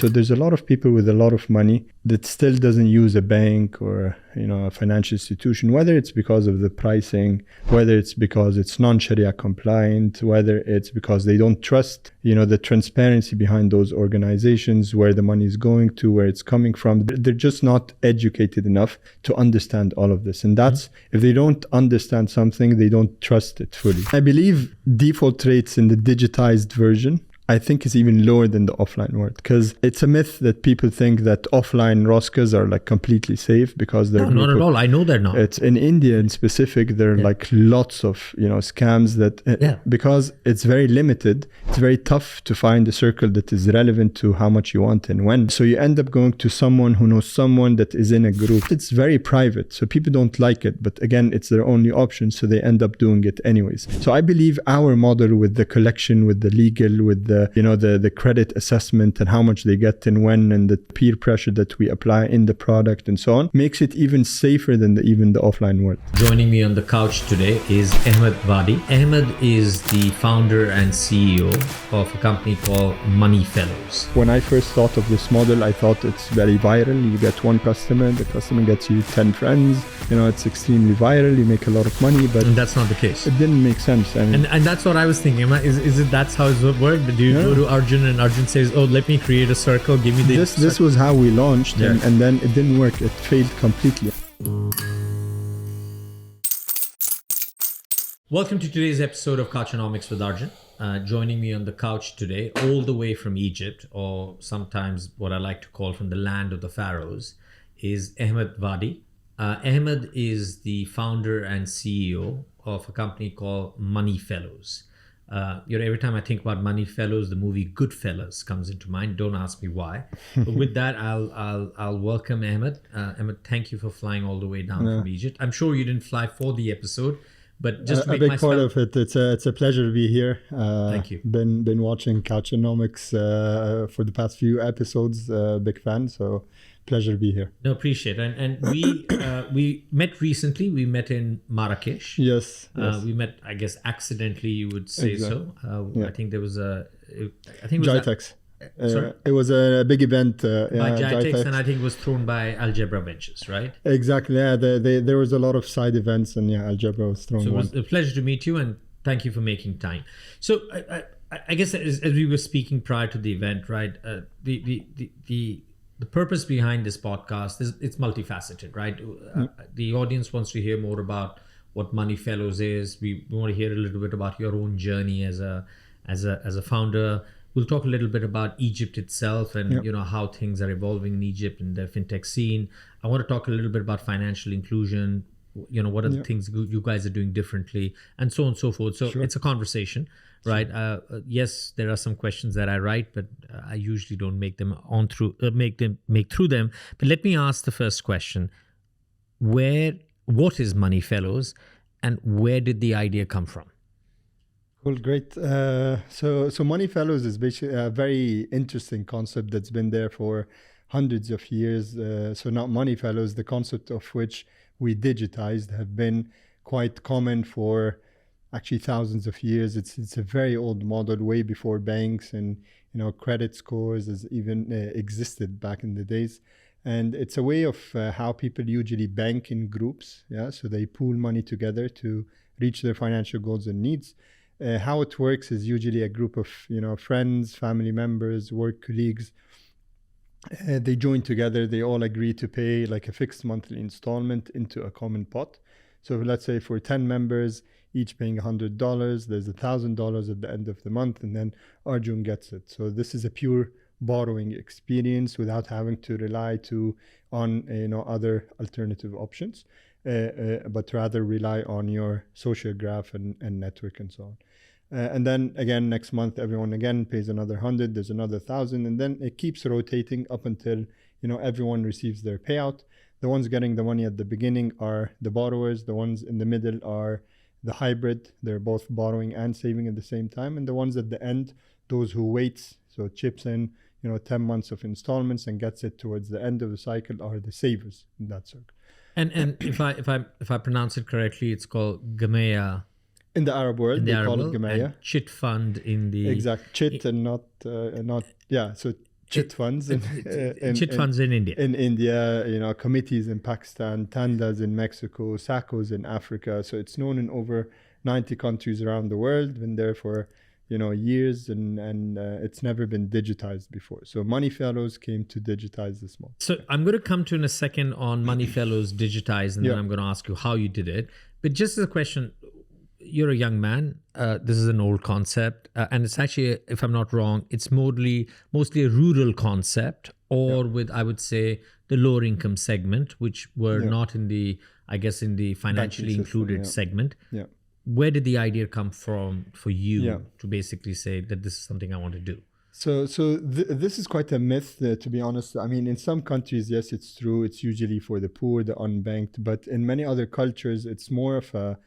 So there's a lot of people with a lot of money that still doesn't use a bank or a financial institution, whether it's because of the pricing, whether it's because it's non-Sharia compliant, whether it's because they don't trust the transparency behind those organizations, where the money is going to, where it's coming from. They're just not educated enough to understand all of this. And that's, if they don't understand something, they don't trust it fully. I believe default rates in the digitized version, I think, is even lower than the offline world, because it's a myth that people think that offline ROSCAs are like completely safe because they're not at all. I know they're not. It's in India in specific. There are like lots of scams that because it's very limited. It's very tough to find a circle that is relevant to how much you want and when. So you end up going to someone who knows someone that is in a group. It's very private, so people don't like it. But again, it's their only option, so they end up doing it anyways. So I believe our model with the collection, with the legal, with the credit assessment and how much they get and when, and the peer pressure that we apply in the product and so on, makes it even safer than even the offline world. Joining me on the couch today is Ahmed Wadi. Ahmed is the founder and CEO of a company called MoneyFellows. When I first thought of this model, I thought it's very viral. You get one customer, the customer gets you 10 friends. It's extremely viral. You make a lot of money, but and that's not the case. It didn't make sense. And that's what I was thinking. Is it that's how it worked? Do you go to Arjun and Arjun says, "Oh, let me create a circle. Give me the." This was how we launched, and then it didn't work. It failed completely. Welcome to today's episode of Couchonomics with Arjun. Joining me on the couch today, all the way from Egypt, or sometimes what I like to call from the land of the pharaohs, is Ahmed Wadi. Ahmed is the founder and CEO of a company called MoneyFellows. Every time I think about MoneyFellows, the movie Goodfellas comes into mind. Don't ask me why. But with that, I'll welcome Ahmed. Ahmed, thank you for flying all the way down from Egypt. I'm sure you didn't fly for the episode, but just to make a big part of it. It's a pleasure to be here. Thank you. Been watching Couchonomics for the past few episodes. Big fan. So pleasure to be here. No, appreciate it. And we met recently. We met in Marrakesh. Yes. We met, I guess, accidentally, you would say so. I think there was GITEX. It was a big event by GITEX, and I think it was thrown by Algebra Ventures, right? Exactly. Yeah, there was a lot of side events, and Algebra was thrown. So it was a pleasure to meet you, and thank you for making time. So I guess as we were speaking prior to the event, right? The purpose behind this podcast is it's multifaceted, right? The audience wants to hear more about what MoneyFellows is. We want to hear a little bit about your own journey as a founder. We'll talk a little bit about Egypt itself and how things are evolving in Egypt and the fintech scene. I want to talk a little bit about financial inclusion. What are the things you guys are doing differently, and so on and so forth. So It's a conversation, right? Yes, there are some questions that I write, but I usually don't make them make through them. But let me ask the first question: what is MoneyFellows, and where did the idea come from? Well, great. So MoneyFellows is basically a very interesting concept that's been there for hundreds of years. So not MoneyFellows, the concept of which we digitized, have been quite common for actually thousands of years. It's a very old model, way before banks and credit scores has even existed back in the days. And it's a way of how people usually bank in groups. So they pool money together to reach their financial goals and needs. How it works is usually a group of friends, family members, work colleagues. They join together. They all agree to pay like a fixed monthly installment into a common pot. So let's say for 10 members, each paying $100, there's $1,000 at the end of the month, and then Arjun gets it. So this is a pure borrowing experience without having to rely on other alternative options, but rather rely on your social graph and network and so on. And then again, next month, everyone again pays another 100, there's another 1,000, and then it keeps rotating up until, everyone receives their payout. The ones getting the money at the beginning are the borrowers. The ones in the middle are the hybrid. They're both borrowing and saving at the same time. And the ones at the end, those who waits, so chips in, 10 months of installments and gets it towards the end of the cycle, are the savers in that circle. And if I pronounce it correctly, it's called Gameya. In the Arab world, they call it Gameya. Chit fund in the... Exact. Chit and not. So chit funds chit funds in India. In India, committees in Pakistan, tandas in Mexico, SACCOs in Africa. So it's known in over 90 countries around the world, been there for years, and it's never been digitized before. So MoneyFellows came to digitize this model. So I'm going to come to in a second on MoneyFellows digitize, and then I'm going to ask you how you did it. But just as a question, you're a young man. This is an old concept, and it's actually, if I'm not wrong, it's mostly a rural concept, or with, I would say, the lower income segment, which were not in the financially included segment. Yeah. Where did the idea come from for you to basically say that this is something I want to do? So this is quite a myth, to be honest. I mean, in some countries, yes, it's true. It's usually for the poor, the unbanked. But in many other cultures, it's more of a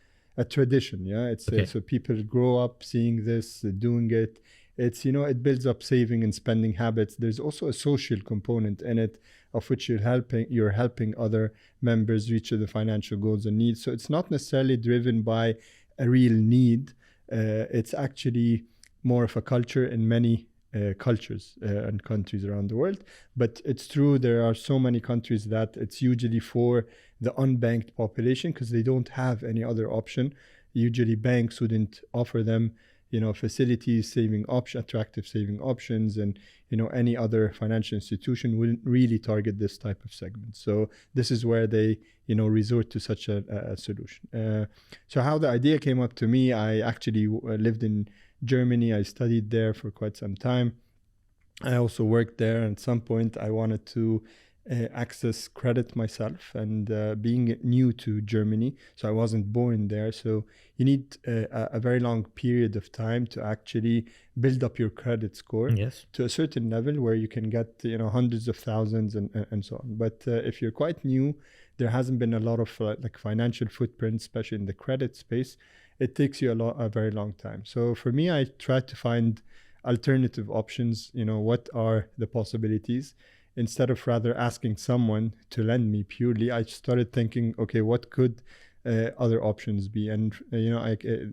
tradition. Yeah, it's so people grow up seeing this, doing it. It's it builds up saving and spending habits. There's also a social component in it, of which you're helping other members reach the financial goals and needs. So it's not necessarily driven by a real need. It's actually more of a culture in many cultures and countries around the world. But it's true, there are so many countries that it's usually for the unbanked population because they don't have any other option. Usually banks wouldn't offer them facilities, attractive saving options, and any other financial institution wouldn't really target this type of segment. So this is where they resort to such a solution. So how the idea came up to me, I actually lived in Germany. I studied there for quite some time. I also worked there, and at some point I wanted to access credit myself, and being new to Germany, so I wasn't born there, so you need a very long period of time to actually build up your credit score to a certain level where you can get hundreds of thousands and so on. But if you're quite new, there hasn't been a lot of financial footprint, especially in the credit space. It takes you a very long time. So for me, I tried to find alternative options. What are the possibilities? Instead of rather asking someone to lend me purely, I started thinking, okay, what could other options be? And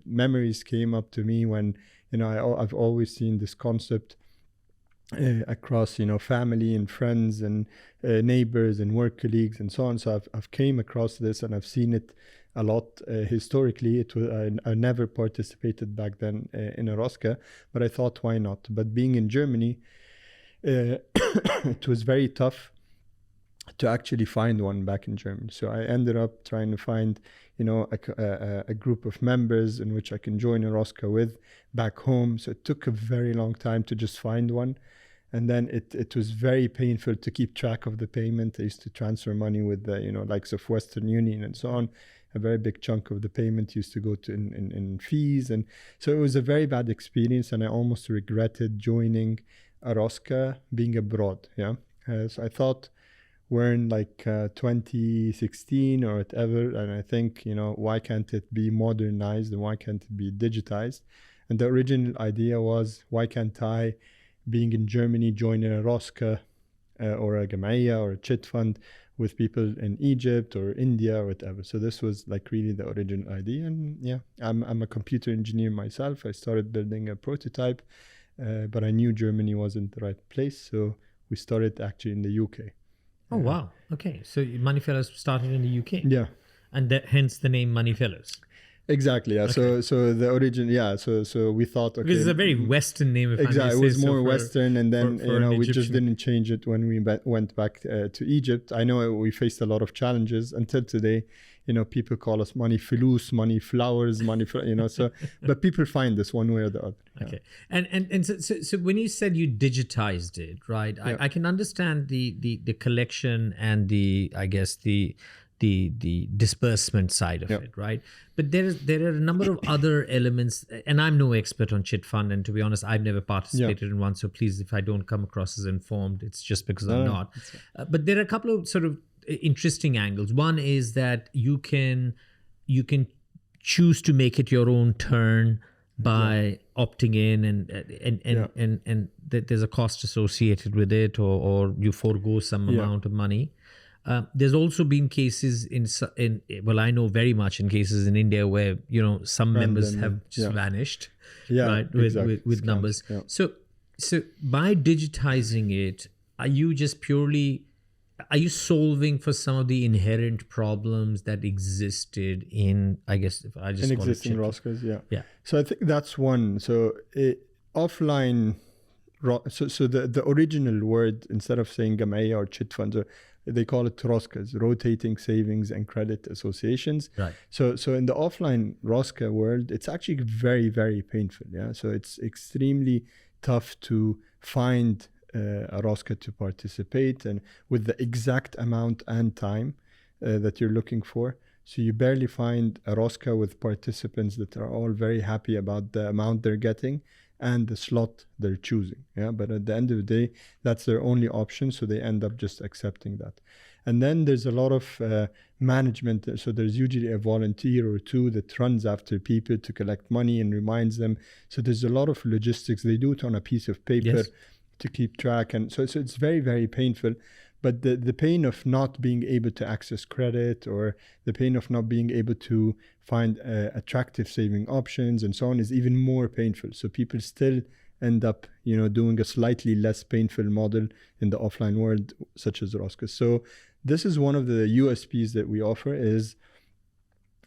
memories came up to me when I've always seen this concept across family and friends and neighbors and work colleagues and so on. So I've came across this, and I've seen it a lot historically. I never participated back then in a ROSCA, but I thought, why not? But being in Germany, it was very tough to actually find one back in Germany. So I ended up trying to find, a group of members in which I can join a ROSCA with back home. So it took a very long time to just find one. And then it was very painful to keep track of the payment. I used to transfer money with the, likes of Western Union and so on. A very big chunk of the payment used to go to in fees. And so it was a very bad experience, and I almost regretted joining a ROSCA being abroad. So I thought we're in 2016 or whatever, and I think why can't it be modernized, and why can't it be digitized? And the original idea was, why can't I, being in Germany, join a ROSCA or a Jamaiya or a chit fund with people in Egypt or India or whatever? So this was really the original idea. And I'm a computer engineer myself. I started building a prototype. But I knew Germany wasn't the right place, so we started actually in the UK. Oh, wow. Okay. So MoneyFellows started in the UK. Yeah. And hence the name MoneyFellows. Exactly. Yeah. Okay. So the origin. Yeah. So we thought, okay, because it's a very Western name. If exactly. It was more Western, and then we just Egyptian. didn't change it when we went back to Egypt. I know we faced a lot of challenges until today. People call us MoneyFellows, MoneyFlowers, so, but people find this one way or the other. Okay. And so when you said you digitized it, right? Yeah. I can understand the collection and the disbursement side of it, right? But there are a number of other elements, and I'm no expert on chit fund, and to be honest, I've never participated in one. So please, if I don't come across as informed, it's just because I'm not. But there are a couple of sort of interesting angles. One is that you can choose to make it your own turn by opting in, and there's a cost associated with it, or you forego some amount of money. There's also been cases I know very much in cases in India where some members have just vanished, right, with numbers. Yeah. So So by digitizing it, are you just purely, are you solving for some of the inherent problems that existed in, I guess if I In just call it existing chip? ROSCAs, yeah. Yeah. So I think that's one. So offline, so the original word, instead of saying Gamaya or chit funds, they call it ROSCAs, rotating savings and credit associations. Right. So in the offline ROSCA world, it's actually very, very painful. Yeah. So it's extremely tough to find a ROSCA to participate and with the exact amount and time that you're looking for. So you barely find a ROSCA with participants that are all very happy about the amount they're getting and the slot they're choosing. Yeah, but at the end of the day, that's their only option, so they end up just accepting that. And then there's a lot of management. So there's usually a volunteer or two that runs after people to collect money and reminds them. So there's a lot of logistics. They do it on a piece of paper. Yes. To keep track, and so it's very, very painful. But the pain of not being able to access credit, or the pain of not being able to find attractive saving options and so on, is even more painful. So people still end up, doing a slightly less painful model in the offline world, such as ROSCAs. So this is one of the USPs that we offer, is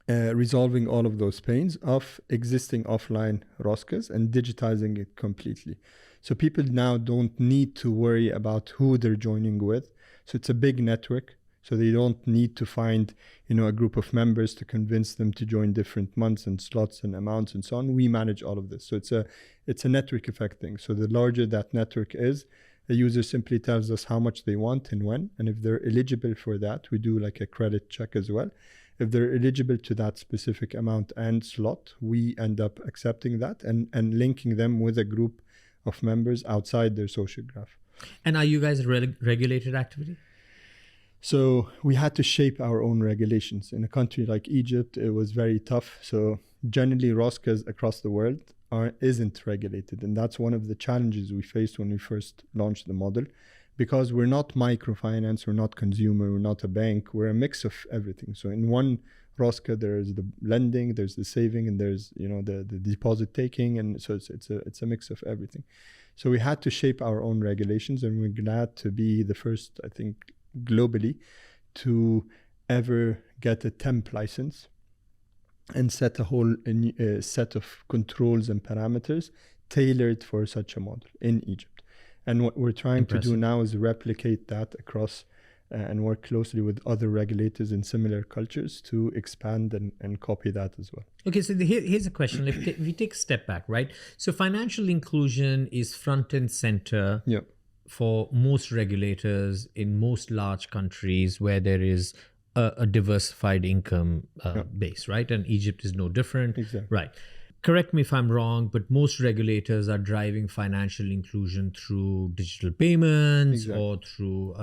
resolving all of those pains of existing offline ROSCAs and digitizing it completely. So people now don't need to worry about who they're joining with. So it's a big network. So they don't need to find, a group of members to convince them to join different months and slots and amounts and so on. We manage all of this. So it's a network effect thing. So the larger that network is, the user simply tells us how much they want and when. And if they're eligible for that, we do like a credit check as well. If they're eligible to that specific amount and slot, we end up accepting that and linking them with a group of members outside their social graph. And are you guys a regulated activity? So we had to shape our own regulations. In a country like Egypt, it was very tough. So generally, ROSCAs across the world isn't regulated. And that's one of the challenges we faced when we first launched the model, because we're not microfinance, we're not consumer, we're not a bank, we're a mix of everything. So in one ROSCA, there's the lending, there's the saving, and there's the deposit taking, and so it's a mix of everything. So we had to shape our own regulations, and we're glad to be the first, I think, globally to ever get a temp license and set a whole set of controls and parameters tailored for such a model in Egypt. And what we're trying to do now is replicate that across and work closely with other regulators in similar cultures to expand and copy that as well. Okay, so here's a question. If we take a step back, right? So financial inclusion is front and center for most regulators in most large countries where there is a diversified income base, right? And Egypt is no different. Exactly. Right. Correct me if I'm wrong, but most regulators are driving financial inclusion through digital payments or through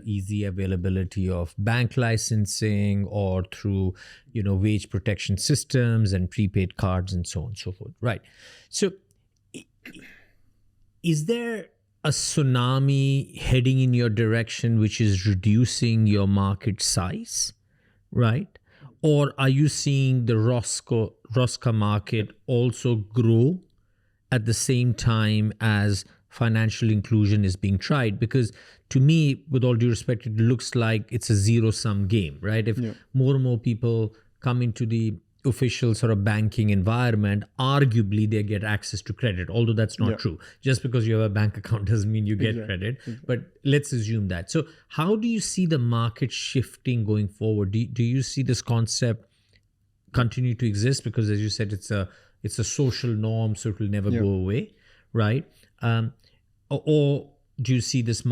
easy availability of bank licensing or through, wage protection systems and prepaid cards and so on and so forth. Right. So is there a tsunami heading in your direction which is reducing your market size, right? Or are you seeing the ROSCA market also grow at the same time as financial inclusion is being tried? Because to me, with all due respect, it looks like it's a zero-sum game, right? If more and more people come into the official sort of banking environment, arguably they get access to credit, although that's not true. Just because you have a bank account doesn't mean you get credit, but let's assume that. So how do you see the market shifting going forward? Do you see this concept continue to exist? Because as you said, it's a social norm, so it will never go away, right? Or do you see this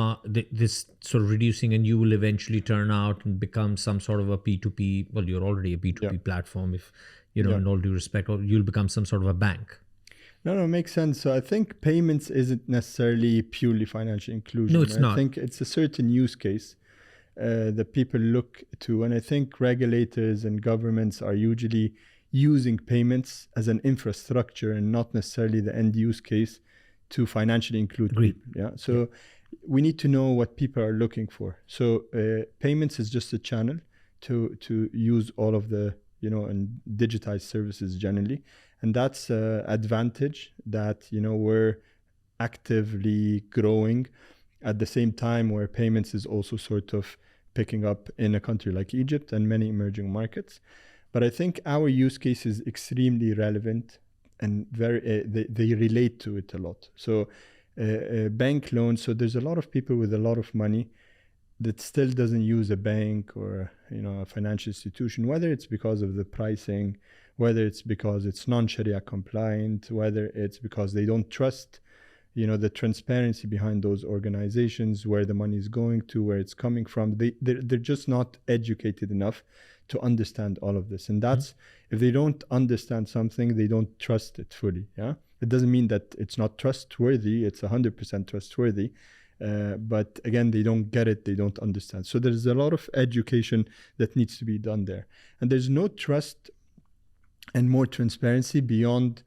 sort of reducing, and you will eventually turn out and become some sort of a P2P? Well, you're already a P2P platform, if in all due respect, or you'll become some sort of a bank. No, it makes sense. So I think payments isn't necessarily purely financial inclusion. No, it's not. I think it's a certain use case that people look to, and I think regulators and governments are usually using payments as an infrastructure and not necessarily the end use case to financially include people. Yeah. So we need to know what people are looking for. So payments is just a channel to use all of the and digitize services generally, and that's advantage that we're actively growing at the same time where payments is also sort of picking up in a country like Egypt and many emerging markets. But I think our use case is extremely relevant and they relate to it a lot. So bank loans, so there's a lot of people with a lot of money that still doesn't use a bank or a financial institution, whether it's because of the pricing, whether it's because it's non-Sharia compliant, whether it's because they don't trust the transparency behind those organizations, where the money is going to, where it's coming from. They're just not educated enough to understand all of this. And that's, if they don't understand something, they don't trust it fully. Yeah, it doesn't mean that it's not trustworthy. It's 100% trustworthy. But again, they don't get it, they don't understand. So there's a lot of education that needs to be done there. And there's no trust and more transparency beyond,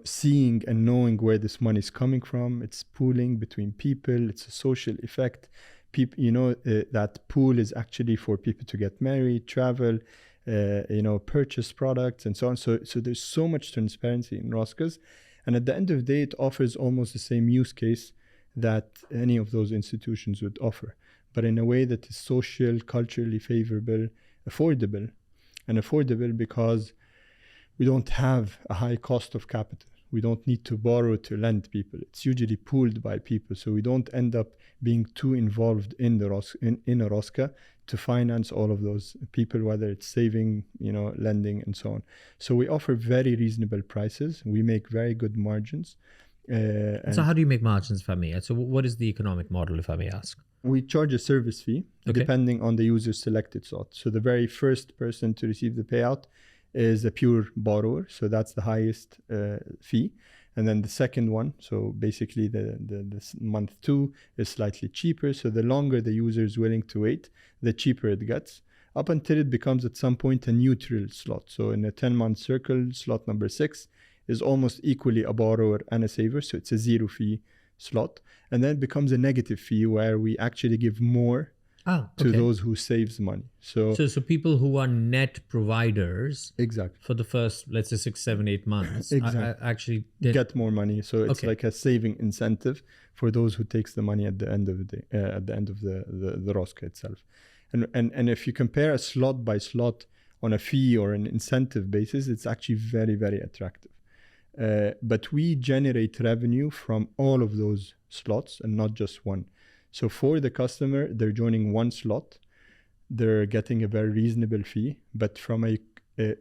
seeing and knowing where this money is coming from. It's pooling between people, it's a social effect. People, that pool is actually for people to get married, travel, purchase products and so on. So there's so much transparency in ROSCAs. And at the end of the day, it offers almost the same use case that any of those institutions would offer, but in a way that is social, culturally favorable, affordable. And affordable because we don't have a high cost of capital. We don't need to borrow to lend people. It's usually pooled by people, so we don't end up being too involved in the in a ROSCA to finance all of those people, whether it's saving, lending and so on. So we offer very reasonable prices. We make very good margins. So how do you make margins, if I may? So what is the economic model, if I may ask? We charge a service fee depending on the user's selected slot. So the very first person to receive the payout is a pure borrower. So that's the highest fee. And then the second one, so basically the month 2 is slightly cheaper. So the longer the user is willing to wait, the cheaper it gets, up until it becomes at some point a neutral slot. So in a 10-month circle, slot number 6 is almost equally a borrower and a saver. So it's a 0 fee slot. And then it becomes a negative fee where we actually give more to those who saves money. So people who are net providers, exactly, for the first, let's say 6, 7, 8 months, exactly, actually get more money. So it's like a saving incentive for those who takes the money at the end of the day, at the end of the ROSCA itself. And if you compare a slot by slot on a fee or an incentive basis, it's actually very, very attractive. But we generate revenue from all of those slots and not just one. So for the customer, they're joining one slot, they're getting a very reasonable fee. But from a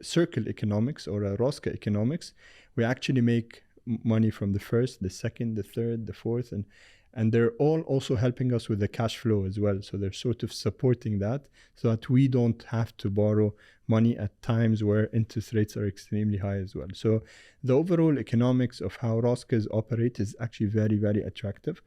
circle economics or a ROSCA economics, we actually make money from the first, the second, the third, the fourth, and they're all also helping us with the cash flow as well. So they're sort of supporting that so that we don't have to borrow money at times where interest rates are extremely high as well. So the overall economics of how ROSCAs operate is actually very, very attractive,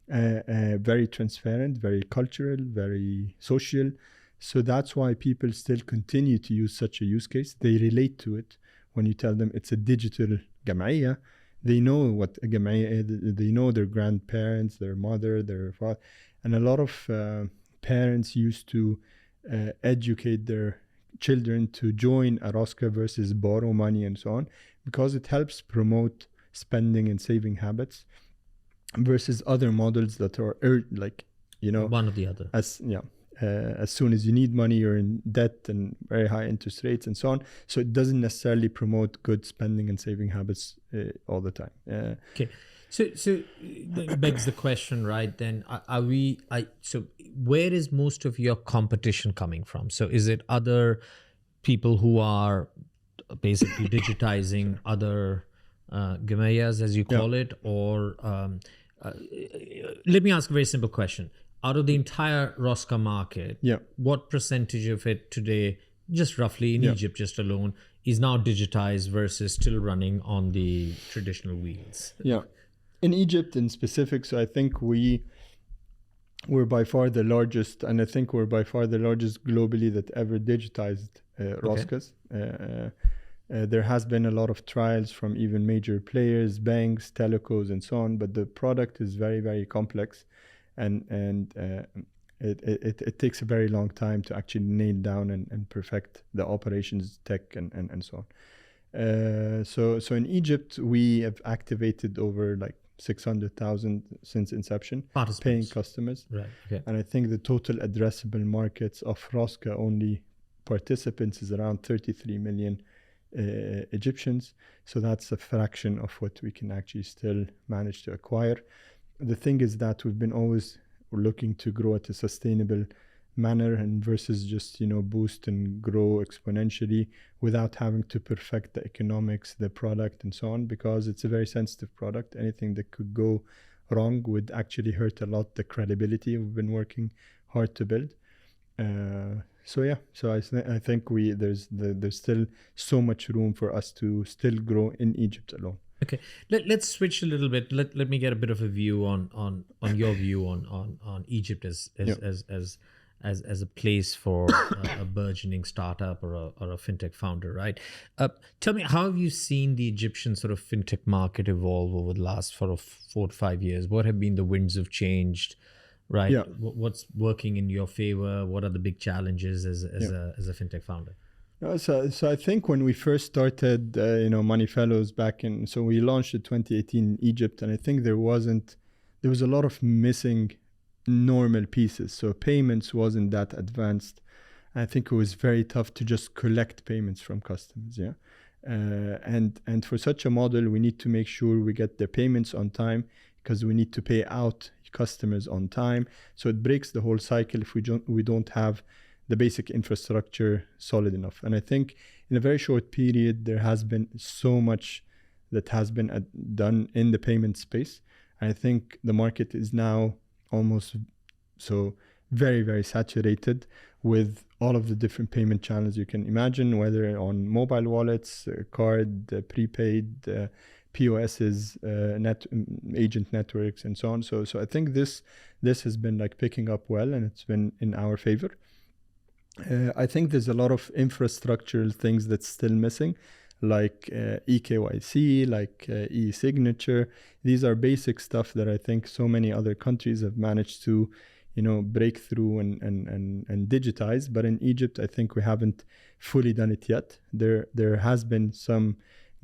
very transparent, very cultural, very social. So that's why people still continue to use such a use case. They relate to it when you tell them it's a digital jam'iyya. They know what a jam'iyya is. They know their grandparents, their mother, their father. And a lot of parents used to educate their children to join a ROSCA versus borrow money and so on, because it helps promote spending and saving habits versus other models that are one or the other. As soon as you need money, you're in debt and very high interest rates and so on. So it doesn't necessarily promote good spending and saving habits all the time. Okay. So that begs the question, right? Then so where is most of your competition coming from? So is it other people who are basically digitizing other gamiyyas, as you call it, or let me ask a very simple question. Out of the entire ROSCA market, what percentage of it today, just roughly in Egypt just alone, is now digitized versus still running on the traditional wheels? Yeah. In Egypt in specific, so I think we're by far the largest, and I think we're by far the largest globally that ever digitized ROSCAs. There has been a lot of trials from even major players, banks, telecos, and so on, but the product is very, very complex. And it takes a very long time to actually nail down and perfect the operations tech and so on. So in Egypt, we have activated over like 600,000 since inception, paying Participants. customers. Right. Okay. And I think the total addressable markets of ROSCA only participants is around 33 million Egyptians. So that's a fraction of what we can actually still manage to acquire. The thing is that we've been always looking to grow at a sustainable manner, and versus just boost and grow exponentially without having to perfect the economics, the product, and so on, because it's a very sensitive product. Anything that could go wrong would actually hurt a lot the credibility we've been working hard to build. So I think there's still so much room for us to still grow in Egypt alone. Okay, let's switch a little bit. Let me get a bit of a view on your view on Egypt as a place for a burgeoning startup or a fintech founder, right? Tell me, how have you seen the Egyptian sort of fintech market evolve over the last sort of 4 to 5 years? What have been the winds of change, right? Yeah. What's working in your favor? What are the big challenges as a fintech founder? So I think when we first started, MoneyFellows so we launched in 2018 in Egypt, and I think there was a lot of missing normal pieces. So payments wasn't that advanced. I think it was very tough to just collect payments from customers. Yeah. And for such a model, we need to make sure we get their payments on time, because we need to pay out customers on time. So it breaks the whole cycle if we don't have the basic infrastructure solid enough. And I think in a very short period, there has been so much that has been done in the payment space. I think the market is now almost so very, very saturated with all of the different payment channels you can imagine, whether on mobile wallets, card, prepaid, POSs, agent networks, and so on. So I think this has been like picking up well, and it's been in our favor. I think there's a lot of infrastructural things that's still missing, like eKYC, like e-signature. These are basic stuff that I think so many other countries have managed to, break through and digitize. But in Egypt, I think we haven't fully done it yet. There has been some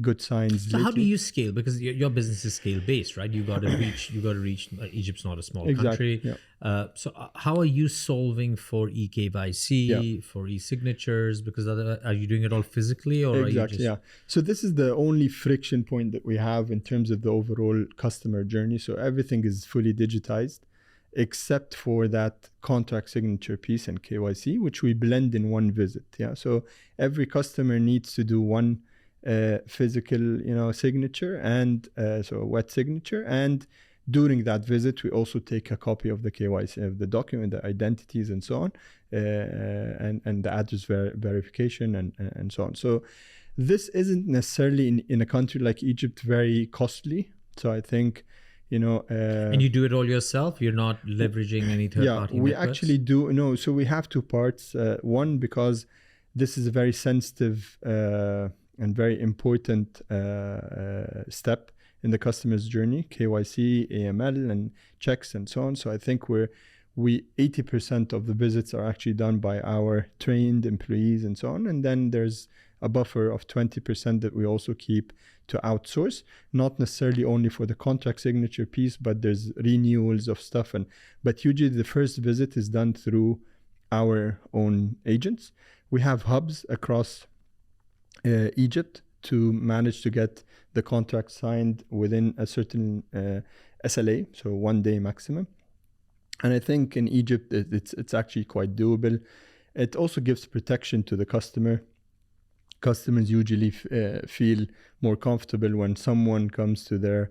good signs. So lately. How do you scale? Because your business is scale based, right? You got to reach. Egypt's not a small country. Yeah. So how are you solving for eKYC, for e-signatures? Because are you doing it all physically, or exactly? Are you just... Yeah. So this is the only friction point that we have in terms of the overall customer journey. So everything is fully digitized, except for that contract signature piece and KYC, which we blend in one visit. Yeah. So every customer needs to do one physical signature, and so a wet signature, and during that visit we also take a copy of the KYC of the document, the identities, and so on, and the address verification and so on. So this isn't necessarily in a country like Egypt very costly. So I think and you do it all yourself? You're not leveraging any third-party we networks? Actually do. No, so we have two parts. One, because this is a very sensitive and very important step in the customer's journey, KYC, AML, and checks, and so on. So I think 80% of the visits are actually done by our trained employees and so on. And then there's a buffer of 20% that we also keep to outsource, not necessarily only for the contract signature piece, but there's renewals of stuff. But usually the first visit is done through our own agents. We have hubs across Egypt to manage to get the contract signed within a certain SLA, so 1 day maximum. And I think in Egypt it's actually quite doable. It also gives protection to the customer. Customers usually feel more comfortable when someone comes to their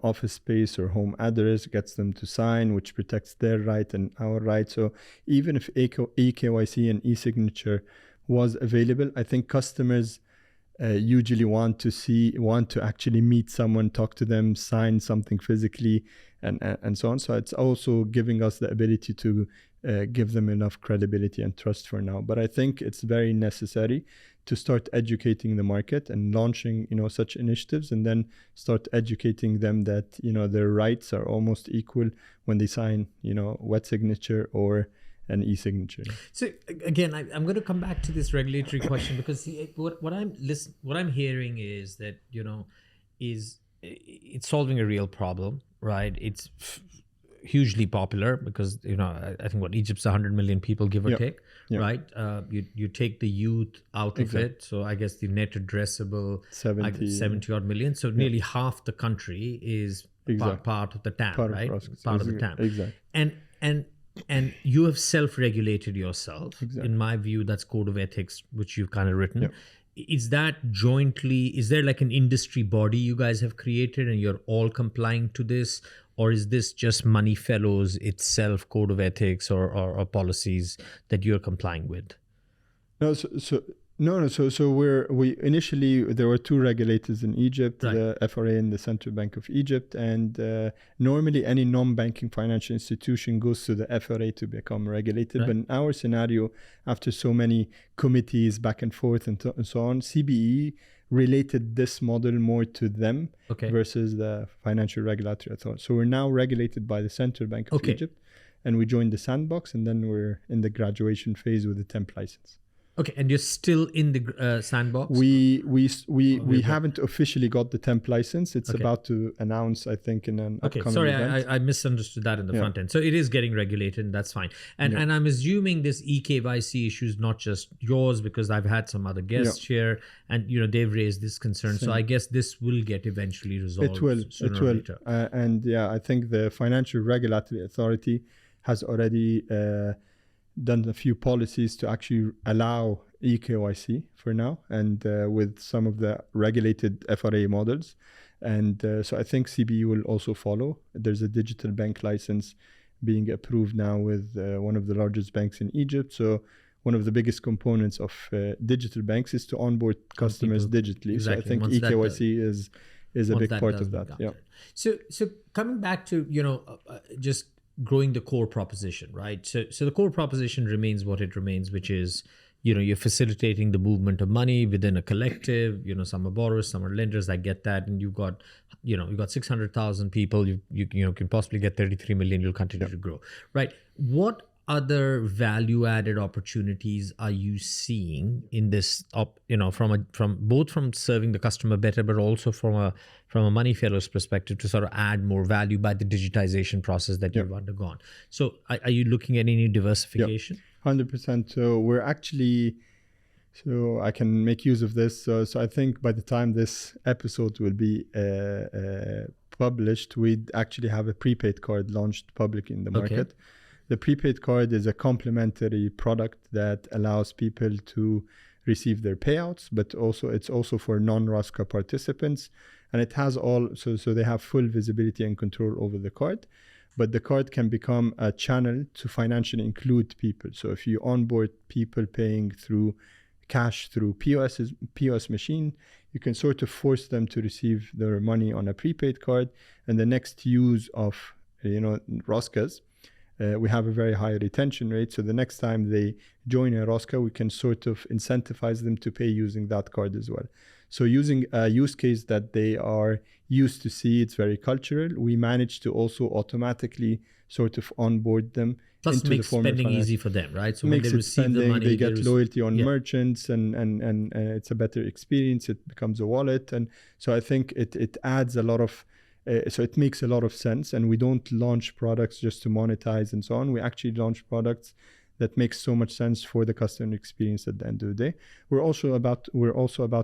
office space or home address, gets them to sign, which protects their right and our right. So even if eKYC and e-signature was available, I think customers usually want to actually meet someone, talk to them, sign something physically, and so on. So it's also giving us the ability to give them enough credibility and trust for now. But I think it's very necessary to start educating the market and launching such initiatives, and then start educating them that their rights are almost equal when they sign wet signature or an e-signature. So again, I'm going to come back to this regulatory question, because what I'm hearing is that is it's solving a real problem, right? It's hugely popular because I think what Egypt's 100 million people, give or take, right? You take the youth out of it, so I guess the net addressable 70 odd million. So nearly half the country is part of the TAM, right? Part of the TAM. Exactly. And you have self-regulated yourself. In my view, that's code of ethics, which you've kind of written. Is that jointly, is there like an industry body you guys have created and you're all complying to this? Or is this just MoneyFellows itself, code of ethics or policies that you're complying with? No, So we initially, there were two regulators in Egypt, the FRA and the Central Bank of Egypt, and normally any non-banking financial institution goes to the FRA to become regulated. But in our scenario, after so many committees back and forth and so on, CBE related this model more to them versus the Financial Regulatory Authority. So we're now regulated by the Central Bank of Egypt, and we joined the sandbox, and then we're in the graduation phase with the temp license. Okay, and you're still in the sandbox? We haven't officially got the temp license. It's about to announce, I think, in an upcoming event. I misunderstood that in the front end. So it is getting regulated, and that's fine. And I'm assuming this eKYC issue is not just yours, because I've had some other guests here, and they've raised this concern. So I guess this will get eventually resolved. It will. And I think the Financial Regulatory Authority has already done a few policies to actually allow eKYC for now, and with some of the regulated FRA models. And so I think CBE will also follow. There's a digital bank license being approved now with one of the largest banks in Egypt. So one of the biggest components of digital banks is to onboard customers digitally. Exactly. So I think eKYC is a big part of that. So coming back to, just growing the core proposition, right? So the core proposition remains what it remains, which is, you're facilitating the movement of money within a collective. Some are borrowers, some are lenders. I get that. And you've got 600,000 people. You can possibly get 33 million. You'll continue to grow, right? What other value-added opportunities are you seeing in this? From both from serving the customer better, but also from a MoneyFellows perspective, to sort of add more value by the digitization process that you've undergone. So, are you looking at any diversification? 100%. So we're actually. So I can make use of this. So I think by the time this episode will be published, we'd actually have a prepaid card launched publicly in the market. The prepaid card is a complementary product that allows people to receive their payouts, but it's also for non-ROSCA participants, and it has so they have full visibility and control over the card. But the card can become a channel to financially include people. So if you onboard people paying through cash through POS machine, you can sort of force them to receive their money on a prepaid card, and the next use of ROSCAs. We have a very high retention rate. So the next time they join a ROSCA, we can sort of incentivize them to pay using that card as well. So using a use case that they are used to see, it's very cultural. We manage to also automatically sort of onboard them. Plus into makes the form spending of easy for them, right? So makes when they receive spending, the money, they get loyalty on merchants, and it's a better experience. It becomes a wallet. And so I think it adds a lot of, so it makes a lot of sense. And we don't launch products just to monetize and so on. We actually launch products that makes so much sense for the customer experience at the end of the day. We're also about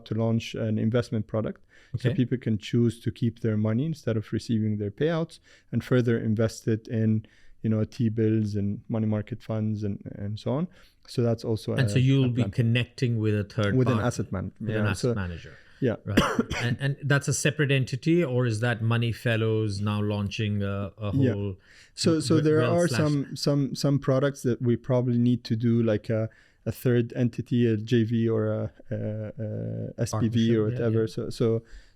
to launch an investment product. So people can choose to keep their money instead of receiving their payouts, and further invest it in T-bills and money market funds and so on. So that's also so you'll be connecting with a third with party, an asset manager. Yeah. Right. and that's a separate entity, or is that MoneyFellows now launching a whole? So there are some products that we probably need to do, like a third entity, a JV or a SPV or whatever.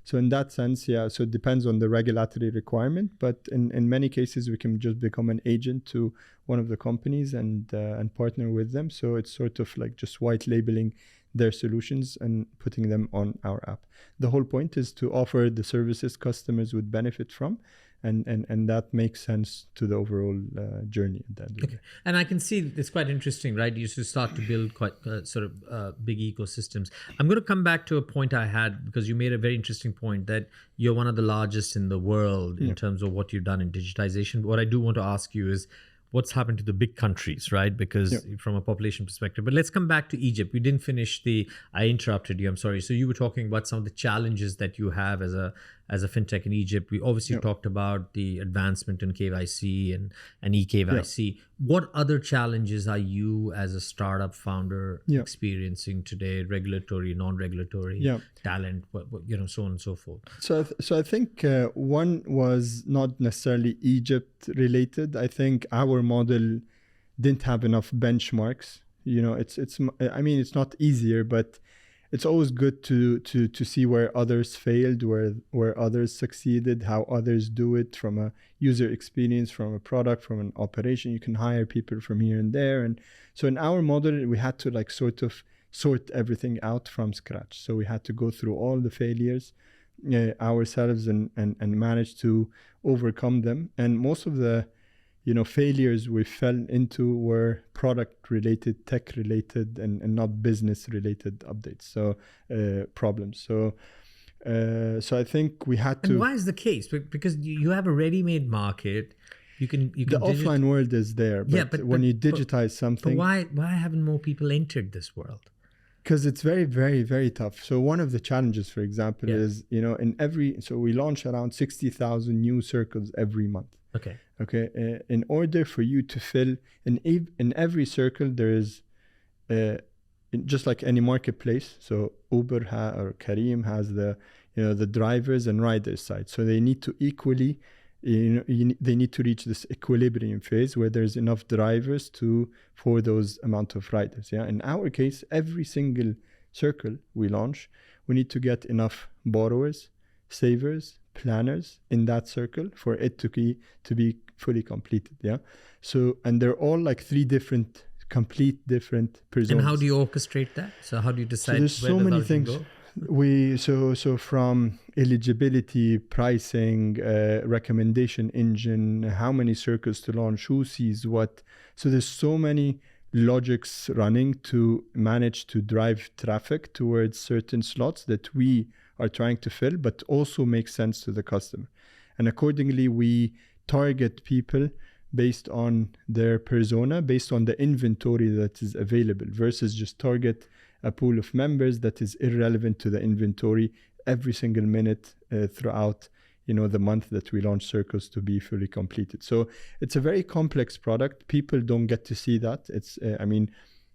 So in that sense, so it depends on the regulatory requirement, but in many cases we can just become an agent to one of the companies and partner with them. So it's sort of like just white labeling their solutions and putting them on our app. The whole point is to offer the services customers would benefit from, and that makes sense to the overall journey at the end of the day. And I can see it's quite interesting, right? You should start to build quite big ecosystems. I'm going to come back to a point I had, because you made a very interesting point that you're one of the largest in the world in terms of what you've done in digitization. What I do want to ask you is, what's happened to the big countries, right? Because from a population perspective. But let's come back to Egypt. We didn't finish I interrupted you, I'm sorry. So you were talking about some of the challenges that you have as a fintech in Egypt. We obviously talked about the advancement in KYC and eKYC. What other challenges are you as a startup founder experiencing today? Regulatory, non-regulatory, talent, so on and so forth. So I think one was not necessarily Egypt related. I think our model didn't have enough benchmarks. It's not easier, but it's always good to see where others failed, where others succeeded, how others do it from a user experience, from a product, from an operation. You can hire people from here and there. And so in our model, we had to sort everything out from scratch. So we had to go through all the failures ourselves and manage to overcome them. And most of the failures we fell into were product related, tech related, and not business related updates. So problems. So I think we had to. And why is the case? Because you have a ready-made market. You can the offline world is there, but when you digitize something. But why haven't more people entered this world? Because it's very, very, very tough. So one of the challenges, for example, is so we launch around 60,000 new circles every month. Okay. In order for you to fill in every circle, there is just like any marketplace. So Uber or Careem has the drivers and riders side. So they need to equally, they need to reach this equilibrium phase where there's enough drivers for those amount of riders. Yeah. In our case, every single circle we launch, we need to get enough borrowers, savers, planners in that circle for it to be fully completed. Yeah. So, and they're all like complete different personas. And how do you orchestrate that? So how do you decide? So there's so many things. So from eligibility, pricing, recommendation engine, how many circles to launch, who sees what. So there's so many logics running to manage to drive traffic towards certain slots that we are trying to fill, but also make sense to the customer. And accordingly, we target people based on their persona, based on the inventory that is available, versus just target a pool of members that is irrelevant to the inventory every single minute throughout the month that we launch circles to be fully completed. So it's a very complex product. People don't get to see that. It's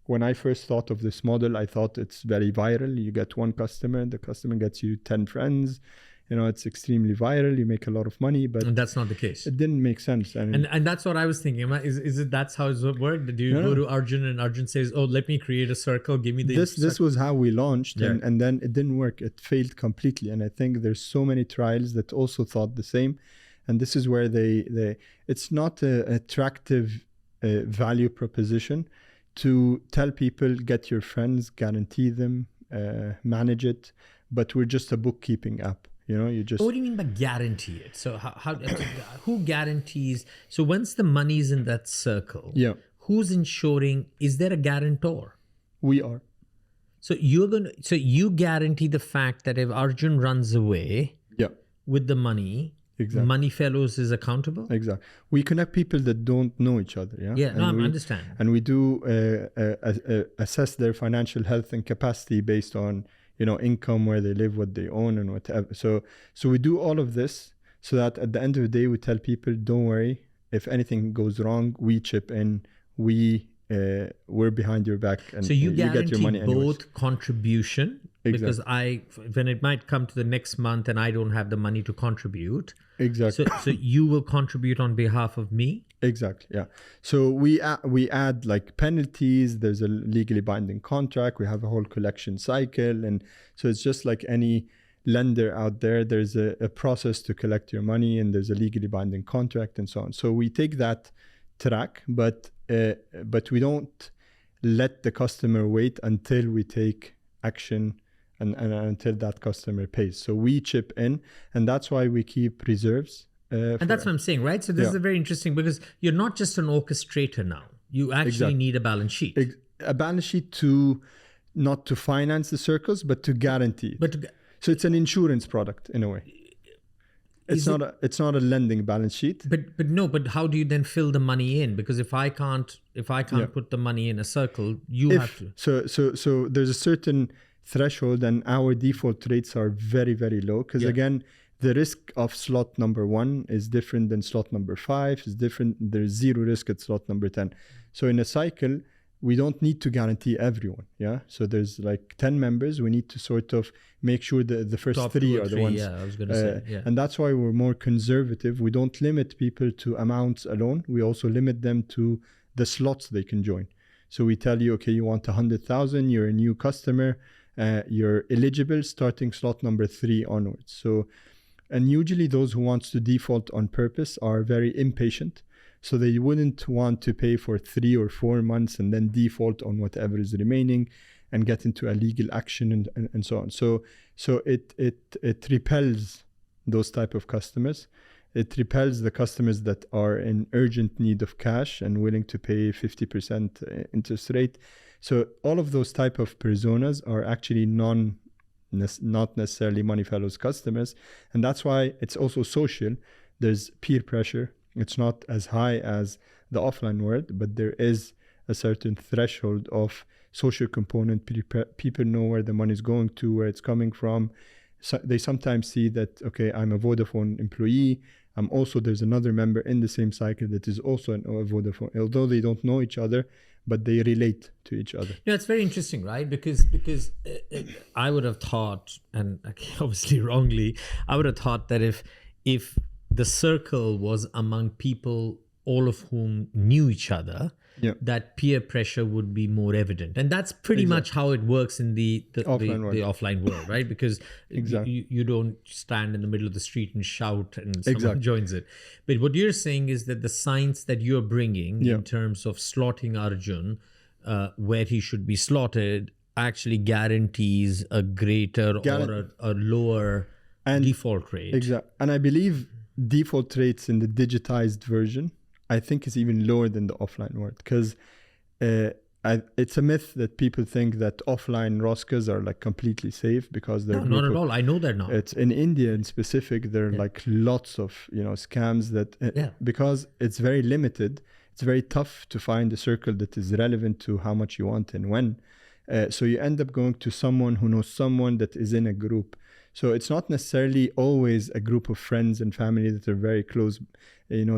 when I first thought of this model, I thought it's very viral. You get one customer, the customer gets you 10 friends. It's extremely viral. You make a lot of money, but that's not the case. It didn't make sense. And that's what I was thinking. Is it that's how it worked? Do you go to Arjun and Arjun says, "Oh, let me create a circle. Give me the." This was how we launched, and then it didn't work. It failed completely. And I think there's so many trials that also thought the same. And this is where it's not an attractive value proposition to tell people, get your friends, guarantee them, manage it, but we're just a bookkeeping app. You just. What do you mean by guarantee it? So how who guarantees? So once the money's in that circle, who's ensuring? Is there a guarantor? We are. So you guarantee the fact that if Arjun runs away, with the money. Exactly. MoneyFellows is accountable? Exactly. We connect people that don't know each other. Yeah, I understand. And we do assess their financial health and capacity based on, income, where they live, what they own, and whatever. So we do all of this so that at the end of the day, we tell people, don't worry. If anything goes wrong, we chip in. We're behind your back. And so you get your money anyways. Both contribution. Exactly. Because when it might come to the next month and I don't have the money to contribute. Exactly. So you will contribute on behalf of me? Exactly, yeah. So we add like penalties. There's a legally binding contract. We have a whole collection cycle. And so it's just like any lender out there. There's a process to collect your money, and there's a legally binding contract and so on. So we take that track, but we don't let the customer wait until we take action and until that customer pays. So we chip in, and that's why we keep reserves And that's what I'm saying, right? So this is very interesting because you're not just an orchestrator now. You actually need a balance sheet. A balance sheet to not to finance the circles, but to guarantee it. So it's an insurance product in a way. It's not a lending balance sheet. But how do you then fill the money in? Because if I can't put the money in a circle, have to. So there's a certain threshold, and our default rates are very, very low. Because again, the risk of slot number 1 is different than slot number 5. Is different. There's zero risk at slot number 10. So in a cycle, we don't need to guarantee everyone. Yeah. So there's like 10 members. We need to sort of make sure that the first 3 are the ones. Yeah, I was going to say. Yeah. And that's why we're more conservative. We don't limit people to amounts alone. We also limit them to the slots they can join. So we tell you, okay, you want 100,000. You're a new customer. You're eligible starting slot number 3 onwards. So, and usually those who want to default on purpose are very impatient. So they wouldn't want to pay for 3 or 4 months and then default on whatever is remaining and get into a legal action and so on. So it repels those type of customers. It repels the customers that are in urgent need of cash and willing to pay 50% interest rate. So all of those type of personas are actually not necessarily MoneyFellows customers. And that's why it's also social. There's peer pressure. It's not as high as the offline world, but there is a certain threshold of social component. People know where the money is going to, where it's coming from. So they sometimes see that, okay, I'm a Vodafone employee. There's another member in the same cycle that is also a Vodafone, although they don't know each other, but they relate to each other. Yeah, it's very interesting, right? Because I would have thought, and obviously wrongly, I would have thought that if the circle was among people, all of whom knew each other, that peer pressure would be more evident. And that's pretty much how it works in the offline world, right? Because you don't stand in the middle of the street and shout and someone joins it. But what you're saying is that the science that you're bringing in terms of slotting Arjun, where he should be slotted, actually guarantees a greater or a lower default rate. Exactly. And I believe default rates in the digitized version, I think, is even lower than the offline world, because it's a myth that people think that offline ROSCAs are like completely safe because they're not at all. I know that now. It's in India in specific. There are like lots of scams that because it's very limited. It's very tough to find a circle that is relevant to how much you want and when. So you end up going to someone who knows someone that is in a group. So it's not necessarily always a group of friends and family that are very close,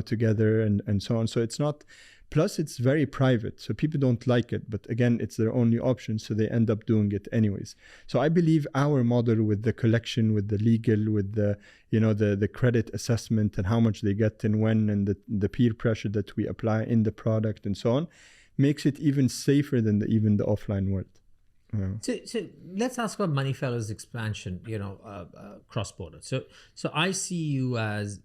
together and so on. So it's not, plus it's very private. So people don't like it, but again, it's their only option. So they end up doing it anyways. So I believe our model with the collection, with the legal, with the, the credit assessment and how much they get and when, and the peer pressure that we apply in the product and so on, makes it even safer than even the offline world. So let's ask about MoneyFellows expansion, cross-border. So I see you as,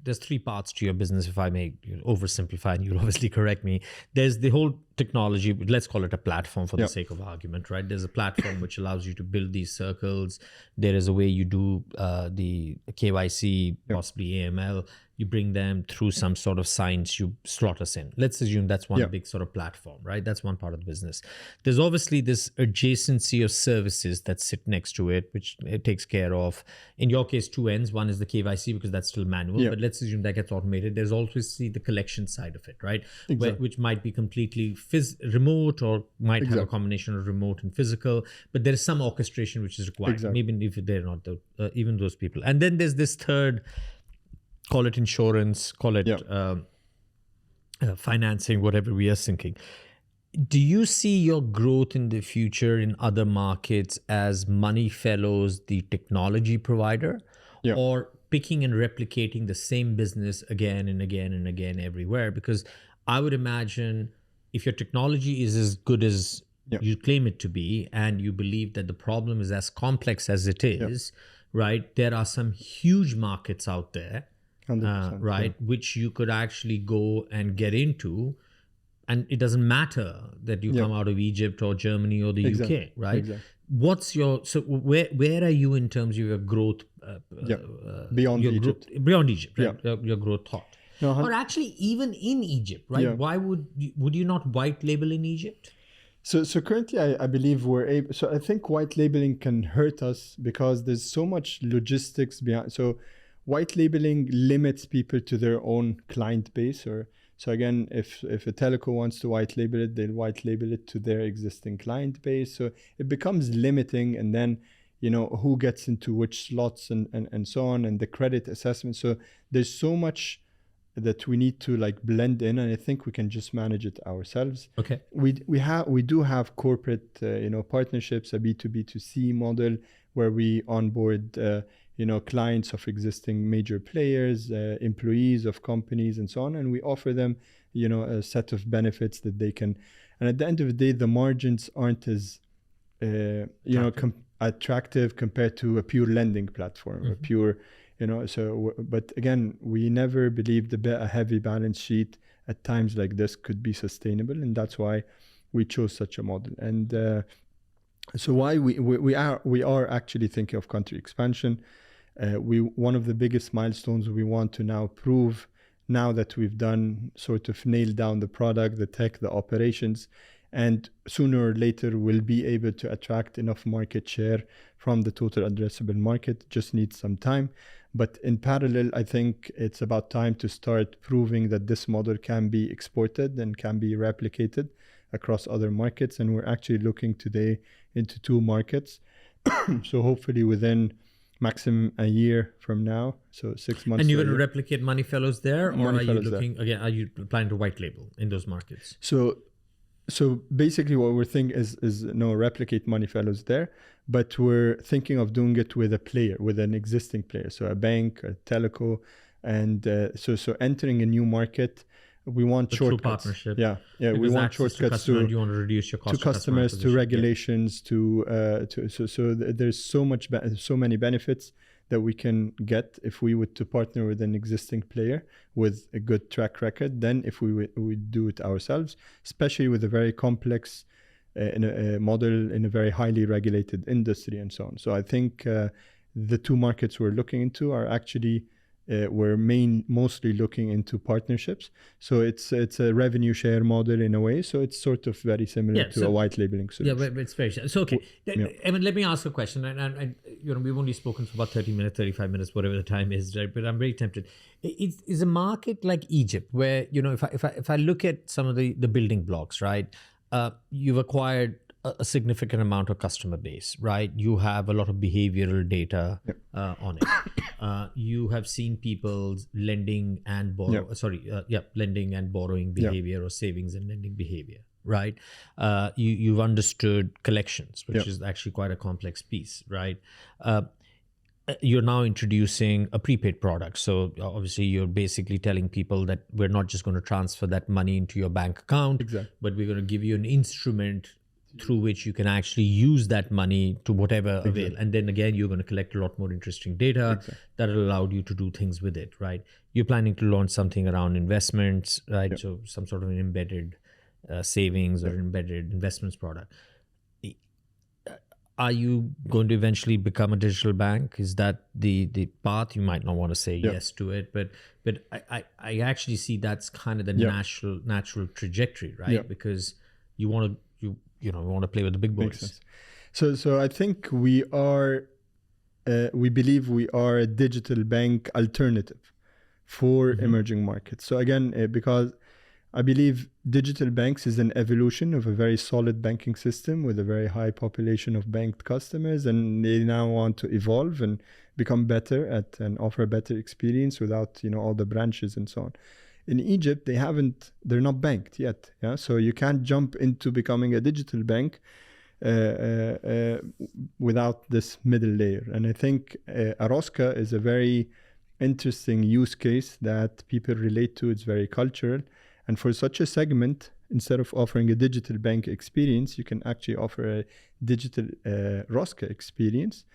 there's 3 parts to your business, if I may oversimplify, and you'll obviously correct me. There's the whole technology, let's call it a platform for the sake of argument, right? There's a platform which allows you to build these circles. There is a way you do the KYC, possibly AML. You bring them through some sort of science, you slot us in. Let's assume that's one big sort of platform, right? That's one part of the business. There's obviously this adjacency of services that sit next to it, which it takes care of, in your case, 2 ends. One is the KYC, because that's still manual, but let's assume that gets automated. There's also the collection side of it, right? Which might be completely remote, or might have a combination of remote and physical, but there is some orchestration which is required, maybe if they're not even those people. And then there's this third, call it insurance, call it financing, whatever we are thinking. Do you see your growth in the future in other markets as MoneyFellows, the technology provider, or picking and replicating the same business again and again and again everywhere? Because I would imagine if your technology is as good as you claim it to be, and you believe that the problem is as complex as it is, right? There are some huge markets out there, right, which you could actually go and get into, and it doesn't matter that you come out of Egypt or Germany or the UK, right? what's your where are you in terms of your growth? Beyond your Egypt. Beyond Egypt, right? Your growth thought. No, or actually even in Egypt, right? Yeah. Why would you not white label in Egypt? So currently, I believe we're able. So I think white labeling can hurt us because there's so much logistics behind. So white labeling limits people to their own client base. Or so again, if a telco wants to white label it, they'll white label it to their existing client base. So it becomes limiting, and then who gets into which slots and so on, and the credit assessment. So there's so much that we need to like blend in, and I think we can just manage it ourselves. Okay. We do have corporate partnerships, a B2B2C model where we onboard clients of existing major players, employees of companies and so on, and we offer them a set of benefits that they can, and at the end of the day the margins aren't as attractive compared to a pure lending platform or pure but again, we never believed a heavy balance sheet at times like this could be sustainable, and that's why we chose such a model. And so why we are actually thinking of country expansion. One of the biggest milestones we want to now prove, now that we've done sort of nailed down the product, the tech, the operations, and sooner or later we'll be able to attract enough market share from the total addressable market. Just needs some time. But in parallel, I think it's about time to start proving that this model can be exported and can be replicated across other markets. And we're actually looking today into 2 markets. So hopefully within maximum a year from now, so 6 months. And you're going to replicate MoneyFellows there, or are you looking there. Again? Are you planning to white label in those markets? So basically what we're thinking is replicate MoneyFellows there, but we're thinking of doing it with a player, with an existing player, so a bank, a teleco, and so entering a new market, we want shortcuts. Partnership. Yeah, we want shortcuts to you want to reduce your cost to customers, to regulations, so there's so many benefits that we can get if we would to partner with an existing player with a good track record than if we do it ourselves, especially with a very complex model in a very highly regulated industry and so on. So I think the 2 markets we're looking into are actually we're mostly looking into partnerships. So it's a revenue share model in a way. So it's sort of very similar to a white labeling solution. Yeah, but it's very so okay. I mean, let me ask a question, and we've only spoken for about 30 minutes, 35 minutes, whatever the time is, right? But I'm very tempted. Is a market like Egypt where if I look at some of the building blocks, right? You've acquired a significant amount of customer base, right? You have a lot of behavioral data on it. You have seen people's lending and lending and borrowing behavior or savings and lending behavior, right? You've understood collections, which is actually quite a complex piece, right? You're now introducing a prepaid product. So obviously you're basically telling people that we're not just going to transfer that money into your bank account, but we're going to give you an instrument through which you can actually use that money to whatever avail. And then again, you're going to collect a lot more interesting data that will allow you to do things with it, right? You're planning to launch something around investments, right? So some sort of an embedded savings or embedded investments product. Are you going to eventually become a digital bank? Is that the path? You might not want to say yes to it, but I actually see that's kind of the natural trajectory, right? Because you want to play with the big boys. So I think we believe we are a digital bank alternative for emerging markets. So again, because I believe digital banks is an evolution of a very solid banking system with a very high population of banked customers, and they now want to evolve and become better at and offer a better experience without all the branches and so on. In Egypt, they're not banked yet. Yeah, so you can't jump into becoming a digital bank without this middle layer. And I think a ROSCA is a very interesting use case that people relate to. It's very cultural. And for such a segment, instead of offering a digital bank experience, you can actually offer a digital ROSCA experience,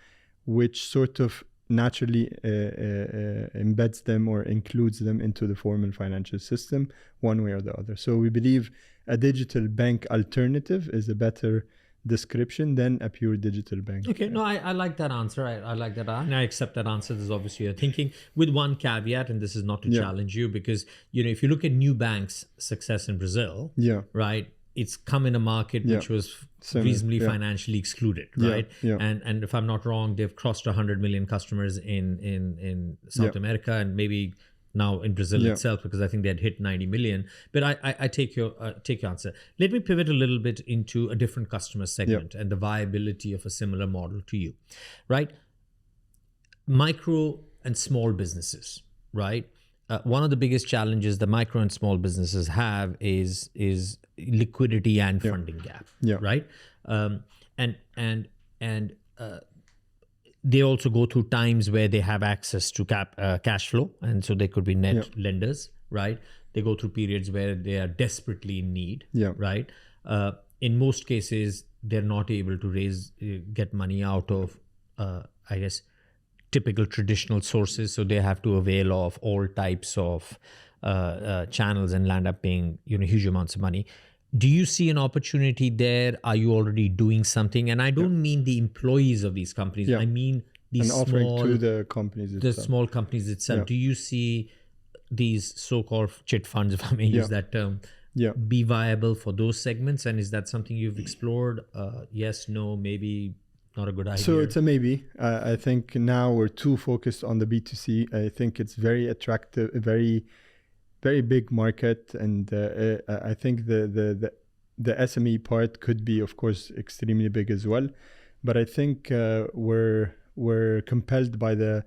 which sort of naturally embeds them or includes them into the formal financial system one way or the other. So we believe a digital bank alternative is a better description than a pure digital bank. Okay, no, I like that answer. I like that, and I accept that answer. There's obviously your thinking, with one caveat, and this is not to challenge you, because if you look at new banks' success in Brazil, right, it's come in a market which was reasonably financially excluded, right? And if I'm not wrong, they've crossed 100 million customers in South America, and maybe now in Brazil itself, because I think they had hit 90 million. But I take your answer. Let me pivot a little bit into a different customer segment and the viability of a similar model to you, right? Micro and small businesses, right? One of the biggest challenges the micro and small businesses have is liquidity and funding gap, right? They also go through times where they have access to cash flow, and so they could be net lenders, right? They go through periods where they are desperately in need, right? In most cases, they're not able to get money out of, I guess, typical traditional sources, so they have to avail of all types of channels and land up paying huge amounts of money. Do you see an opportunity there? Are you already doing something? And I don't mean the employees of these companies. I mean these offering to the companies itself. The small companies itself. Do you see these so-called chit funds, if I may use that term, be viable for those segments? And is that something you've explored? Yes, no, maybe not a good idea? So it's a maybe. I think now we're too focused on the B2C. I think it's very attractive, very big market, and I think the SME part could be, of course, extremely big as well. But I think we're compelled by the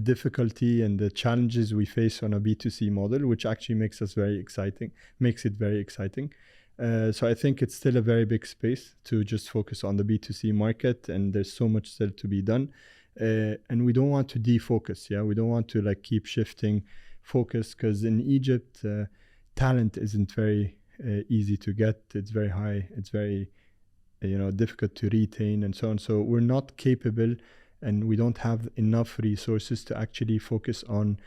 difficulty and the challenges we face on a B2C model, which actually makes it very exciting. So I think it's still a very big space to just focus on the B2C market, and there's so much still to be done. And we don't want to defocus. We don't want to keep shifting focus, because in Egypt, talent isn't very easy to get. It's very high. It's very difficult to retain, and so on. So we're not capable, and we don't have enough resources to actually focus on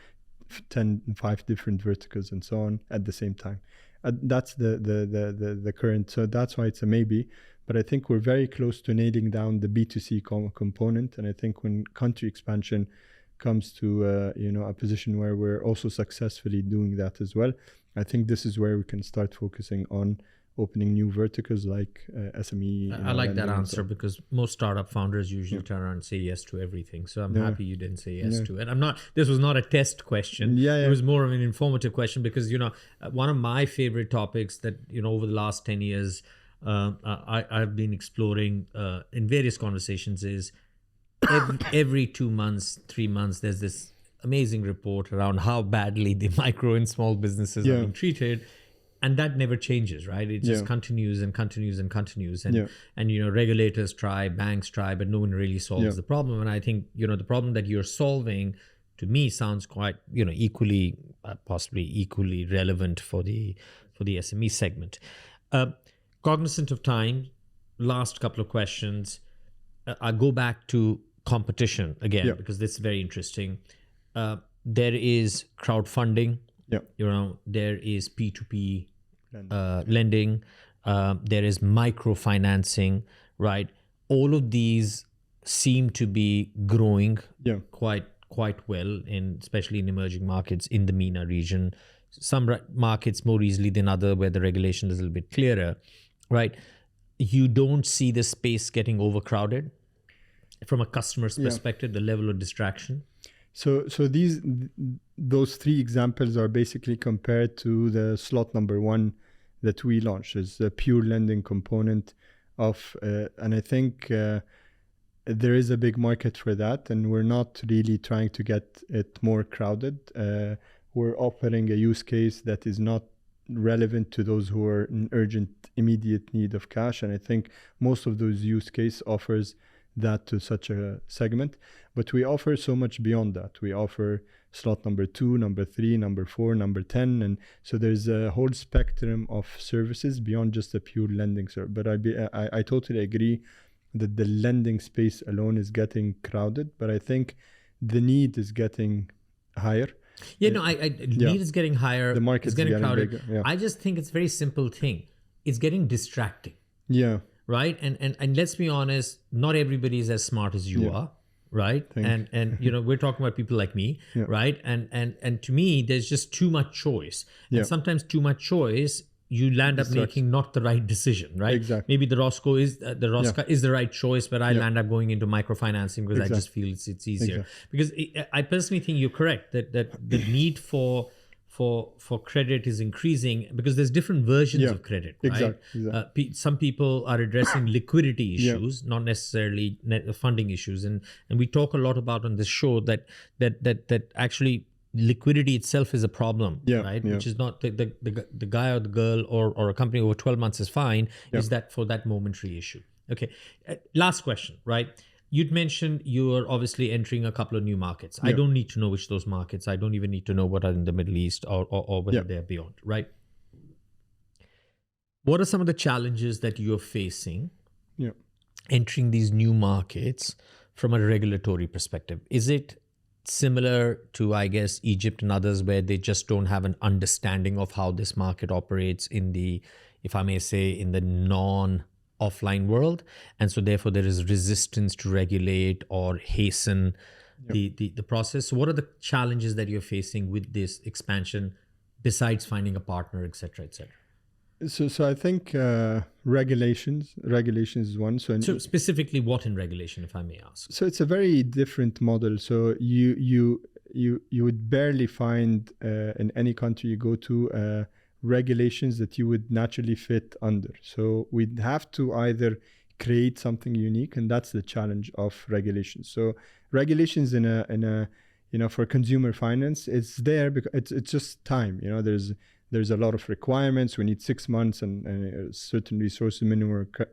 5 different verticals and so on at the same time. That's the current. So that's why it's a maybe. But I think we're very close to nailing down the B2C component. And I think when country expansion comes to a position where we're also successfully doing that as well, I think this is where we can start focusing on opening new verticals like SME. I like that answer, because most startup founders usually turn around and say yes to everything. So I'm happy you didn't say yes to it. This was not a test question. It was more of an informative question, because one of my favorite topics that over the last 10 years I've been exploring in various conversations is every 2 months, 3 months, there's this amazing report around how badly the micro and small businesses are being treated. And that never changes, right? It just continues and continues and continues. And regulators try, banks try, but no one really solves the problem. And I think, the problem that you're solving, to me, sounds quite, equally, possibly equally relevant for the SME segment. Cognizant of time, last couple of questions. I go back to competition again, because this is very interesting. There is crowdfunding. There is P2P lending. There is microfinancing, right? All of these seem to be growing quite well, especially in emerging markets in the MENA region. Some markets more easily than other, where the regulation is a little bit clearer, right? You don't see the space getting overcrowded from a customer's perspective, the level of distraction. So those 3 examples are basically compared to the slot number 1 that we launched as a pure lending component of, and I think there is a big market for that, and we're not really trying to get it more crowded. We're offering a use case that is not relevant to those who are in urgent, immediate need of cash, and I think most of those use case offers that to such a segment. But we offer so much beyond that. We offer slot number 2, number 3, number 4, number 10. And so there's a whole spectrum of services beyond just a pure lending service. But I totally agree that the lending space alone is getting crowded, but I think the need is getting higher. Need is getting higher. The market is getting crowded. bigger. I just think it's a very simple thing. it's getting distracting. Yeah. Right. And let's be honest, not everybody is as smart as you are. Right. And we're talking about people like me. Yeah. Right. And to me, there's just too much choice. Yeah. And sometimes too much choice, you land up making not the right decision. Right. Exactly. Maybe the ROSCA is the right choice, but I land up going into microfinancing because I just feel it's easier. Because I personally think you're correct that the need for credit is increasing because there's different versions of credit, right? Exactly. Some people are addressing liquidity issues, not necessarily funding issues, and we talk a lot about on this show that actually liquidity itself is a problem, right? Which is not the guy or the girl or a company over 12 months is fine. Is that for that momentary issue? Okay, last question, right? You'd mentioned you're obviously entering a couple of new markets. I don't need to know which those markets. I don't even need to know what are in the Middle East or whether they're beyond, right? What are some of the challenges that you're facing entering these new markets from a regulatory perspective? Is it similar to, I guess, Egypt and others where they just don't have an understanding of how this market operates in the, if I may say, in the non-offline world, and so therefore there is resistance to regulate or hasten the process? So what are the challenges that you're facing with this expansion besides finding a partner, et cetera, et cetera? So I think regulations is one. So specifically, what in regulation, if I may ask? So it's a very different model. So you would barely find in any country you go to regulations that you would naturally fit under. So we'd have to either create something unique, and that's the challenge of regulations. So regulations in a for consumer finance, it's there because it's just time. There's a lot of requirements. We need 6 months and certain resources,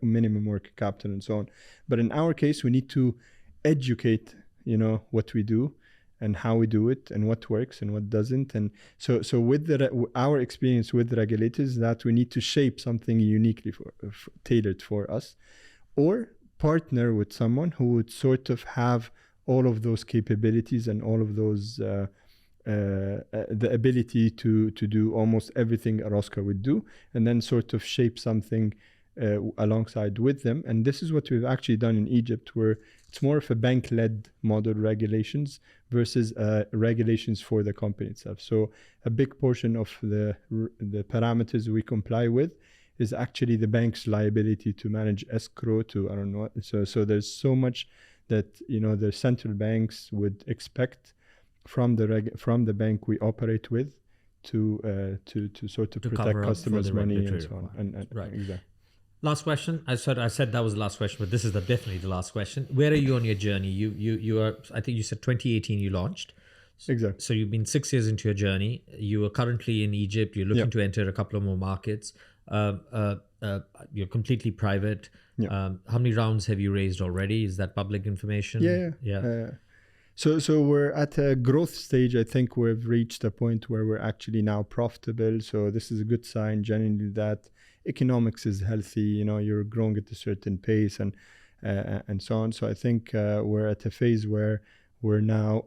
minimum working capital, and so on. But in our case, we need to educate, what we do and how we do it and what works and what doesn't. And so with our experience with the regulators, that we need to shape something uniquely tailored for us, or partner with someone who would sort of have all of those capabilities and all of those the ability to do almost everything a ROSCA would do, and then sort of shape something alongside with them. And this is what we've actually done in Egypt, where it's more of a bank-led model regulations versus regulations for the company itself. So a big portion of the parameters we comply with is actually the bank's liability to manage escrow to, I don't know. So there's so much that, the central banks would expect from the bank we operate with to sort of protect customers' money and so on. And right. Exactly. Last question. I said that was the last question, but this is definitely the last question. Where are you on your journey? You are, I think you said 2018 you launched. Exactly. So you've been 6 years into your journey. You are currently in Egypt. You're looking to enter a couple of more markets. You're completely private. How many rounds have you raised already? Is that public information? Yeah. So we're at a growth stage. I think we've reached a point where we're actually now profitable. So this is a good sign generally that economics is healthy. You're growing at a certain pace and so on. So I think we're at a phase where we're now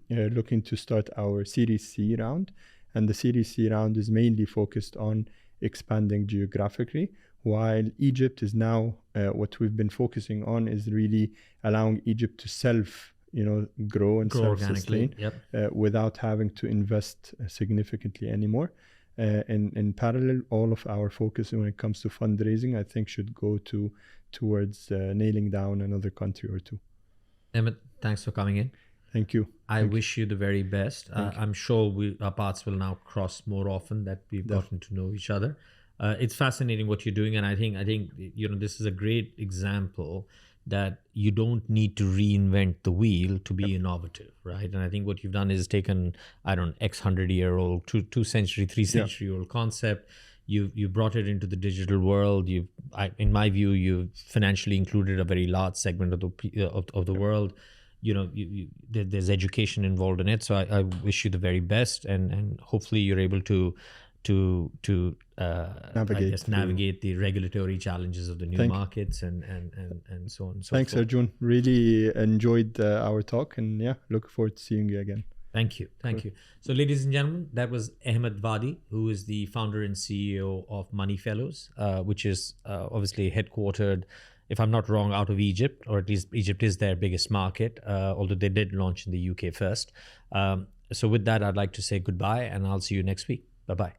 looking to start our Series C round. And the Series C round is mainly focused on expanding geographically, while Egypt is now, what we've been focusing on is really allowing Egypt to grow and self-sustain without having to invest significantly anymore. In parallel, all of our focus when it comes to fundraising, I think, should go towards nailing down another country or two. Ahmed, thanks for coming in. Thank you. I wish you the very best. I'm sure our paths will now cross more often that we've gotten to know each other. It's fascinating what you're doing, and I think this is a great example that you don't need to reinvent the wheel to be innovative, right? And I think what you've done is taken, X 100-year-old, 2 century, 3 century-old concept. You brought it into the digital world. In my view, you've financially included a very large segment of the world. There's education involved in it. So I wish you the very best, and hopefully you're able to navigate the regulatory challenges of the new markets and so on and so Thanks, forth. Arjun. Really enjoyed our talk, and look forward to seeing you again. Thank you. Thank you. So, ladies and gentlemen, that was Ahmed Wadi, who is the founder and CEO of MoneyFellows, which is obviously headquartered, if I'm not wrong, out of Egypt, or at least Egypt is their biggest market, although they did launch in the UK first. So with that, I'd like to say goodbye, and I'll see you next week. Bye-bye.